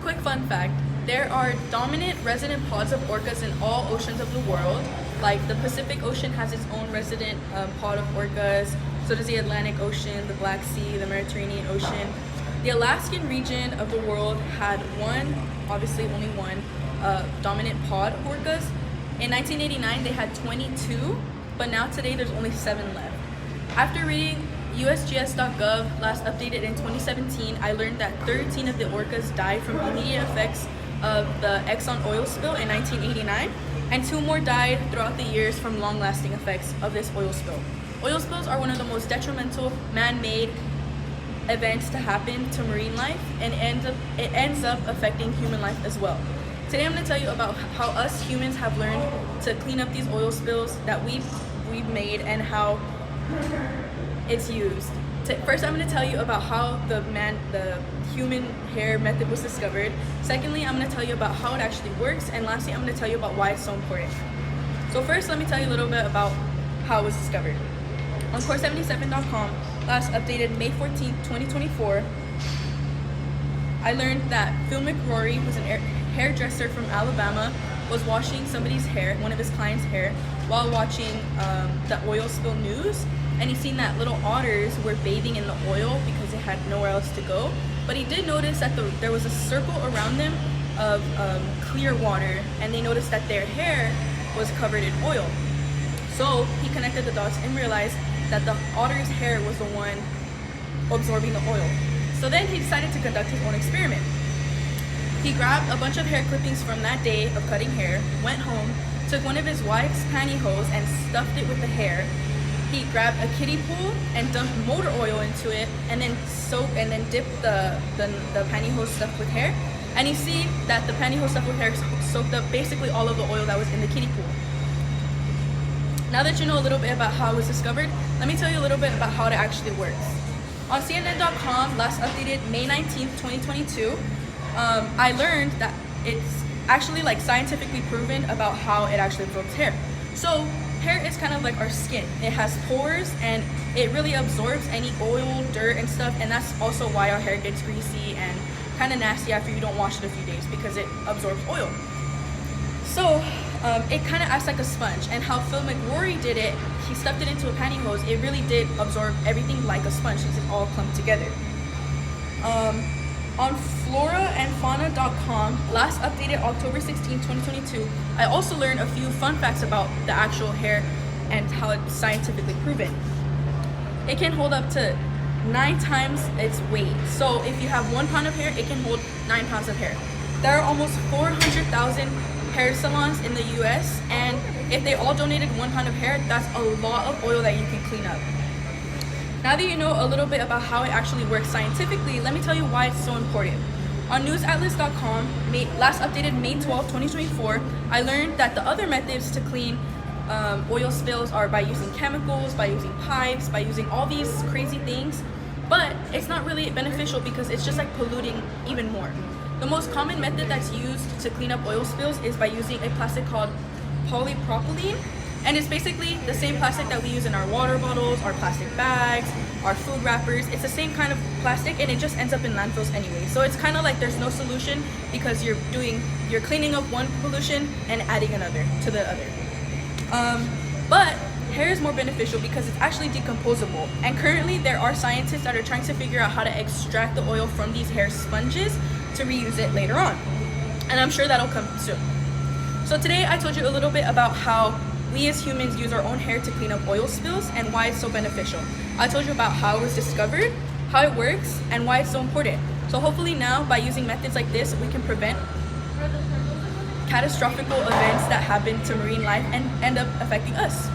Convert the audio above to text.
Quick fun fact, there are dominant resident pods of orcas in all oceans of the world. Like the Pacific Ocean has its own resident pod of orcas, so does the Atlantic Ocean, the Black Sea, the Mediterranean Ocean. The Alaskan region of the world had one, obviously only one, dominant pod of orcas. In 1989 they had 22, but now today there's only 7 left. After reading USGS.gov, last updated in 2017, I learned that 13 of the orcas died from immediate effects of the Exxon oil spill in 1989, and 2 more died throughout the years from long-lasting effects of this oil spill. Oil spills are one of the most detrimental man-made events to happen to marine life, and it ends up affecting human life as well. Today I'm going to tell you about how us humans have learned to clean up these oil spills that we've made and how it's used. First, I'm going to tell you about how the human hair method was discovered. Secondly, I'm going to tell you about how it actually works, and lastly, I'm going to tell you about why it's so important. So first, let me tell you a little bit about how it was discovered. On Core77.com, last updated May 14, 2024, I learned that Phil McRory, who's an hairdresser from Alabama, was washing somebody's hair, one of his clients' hair, while watching the oil spill news, and he seen that little otters were bathing in the oil because they had nowhere else to go. But he did notice that there was a circle around them of clear water, and they noticed that their hair was covered in oil. So he connected the dots and realized that the otter's hair was the one absorbing the oil. So then he decided to conduct his own experiment. He grabbed a bunch of hair clippings from that day of cutting hair, went home, took one of his wife's pantyhose and stuffed it with the hair. He grabbed a kiddie pool and dumped motor oil into it, and then dipped the pantyhose stuffed with hair. And you see that the pantyhose stuffed with hair soaked up basically all of the oil that was in the kiddie pool. Now that you know a little bit about how it was discovered, let me tell you a little bit about how it actually works. On CNN.com, last updated May 19th, 2022, I learned that it's actually scientifically proven about how it actually absorbs hair. So hair is kind of like our skin. It has pores and it really absorbs any oil, dirt, and stuff, and that's also why our hair gets greasy and kind of nasty after you don't wash it a few days, because it absorbs oil. So it kind of acts like a sponge, and how Phil McRory did it, he stuffed it into a pantyhose, it really did absorb everything like a sponge since it all clumped together. On floraandfauna.com, last updated October 16, 2022, I also learned a few fun facts about the actual hair and how it's scientifically proven. It can hold up to 9 times its weight. So if you have 1 pound of hair, it can hold 9 pounds of hair. There are almost 400,000 hair salons in the US, and if they all donated 1 pound of hair, that's a lot of oil that you can clean up. Now that you know a little bit about how it actually works scientifically, let me tell you why it's so important. On newsatlas.com, last updated May 12, 2024, I learned that the other methods to clean oil spills are by using chemicals, by using pipes, by using all these crazy things, but it's not really beneficial because it's just polluting even more. The most common method that's used to clean up oil spills is by using a plastic called polypropylene. And it's basically the same plastic that we use in our water bottles, our plastic bags, our food wrappers. It's the same kind of plastic, and it just ends up in landfills anyway. So it's kind of like there's no solution, because you're cleaning up one pollution and adding another to the other. But hair is more beneficial because it's actually decomposable. And currently there are scientists that are trying to figure out how to extract the oil from these hair sponges to reuse it later on. And I'm sure that'll come soon. So today I told you a little bit about how we as humans use our own hair to clean up oil spills and why it's so beneficial. I told you about how it was discovered, how it works, and why it's so important. So hopefully now, by using methods like this, we can prevent catastrophic events that happen to marine life and end up affecting us.